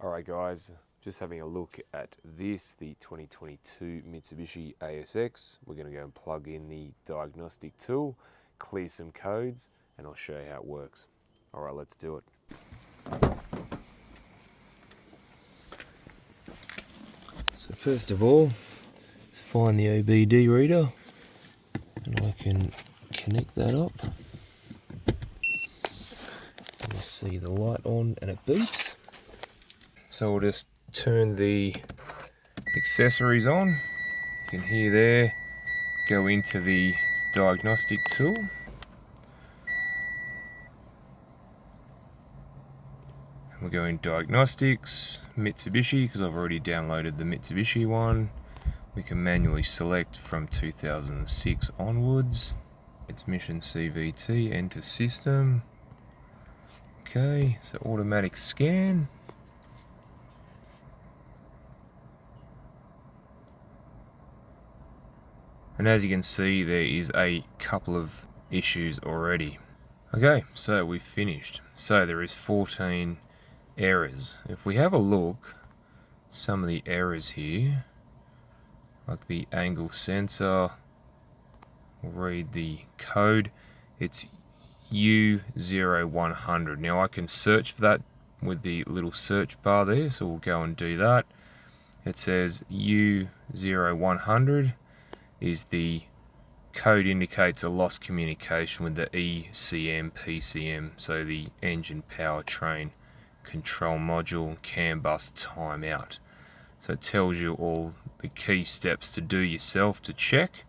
Alright guys, just having a look at this, the 2022 Mitsubishi ASX. We're going to go and plug in the diagnostic tool, clear some codes, and I'll show you how it works. Alright, let's do it. So first of all, let's find the OBD reader, and I can connect that up. You'll see the light on and it beeps. So we'll just turn the accessories on. You can hear there, go into the diagnostic tool. We'll go in diagnostics, Mitsubishi, because I've already downloaded the Mitsubishi one. We can manually select from 2006 onwards. It's mission CVT, enter system. Okay, so automatic scan. And as you can see, there is a couple of issues already. Okay, so we've finished. So there is 14 errors. If we have a look, some of the errors here, like the angle sensor, we'll read the code. It's U0100. Now I can search for that with the little search bar there, so we'll go and do that. It says U0100 is the code indicates a lost communication with the ECM PCM, so the engine powertrain control module CAN bus timeout. So it tells you all the key steps to do yourself to check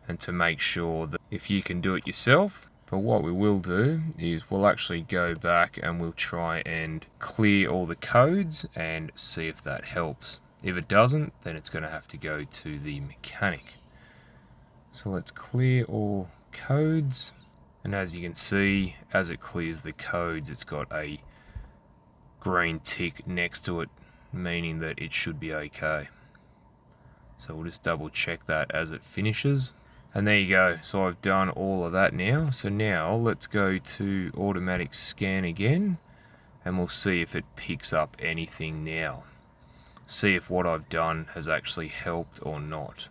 and to make sure that if you can do it yourself. But what we will do is we'll actually go back and we'll try and clear all the codes and see if that helps. If it doesn't, then it's going to have to go to the mechanic. So let's clear all codes, and as you can see, as it clears the codes, it's got a green tick next to it, meaning that it should be okay. So we'll just double check that as it finishes. And there you go, so I've done all of that now. So now let's go to automatic scan again, and we'll see if it picks up anything now. See if what I've done has actually helped or not.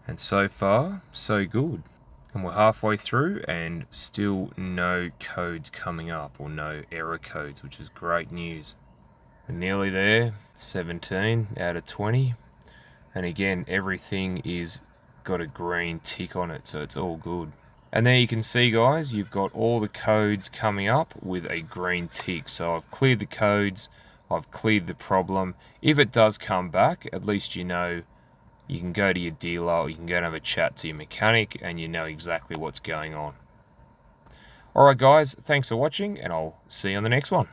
And so far, so good. And we're halfway through and still no codes coming up, or no error codes, which is great news. We're nearly there, 17 out of 20. And again, everything is got a green tick on it, so it's all good. And there you can see, guys, you've got all the codes coming up with a green tick. So I've cleared the codes, I've cleared the problem. If it does come back, at least you know you can go to your dealer, or you can go and have a chat to your mechanic, and you know exactly what's going on. Alright guys, thanks for watching, and I'll see you on the next one.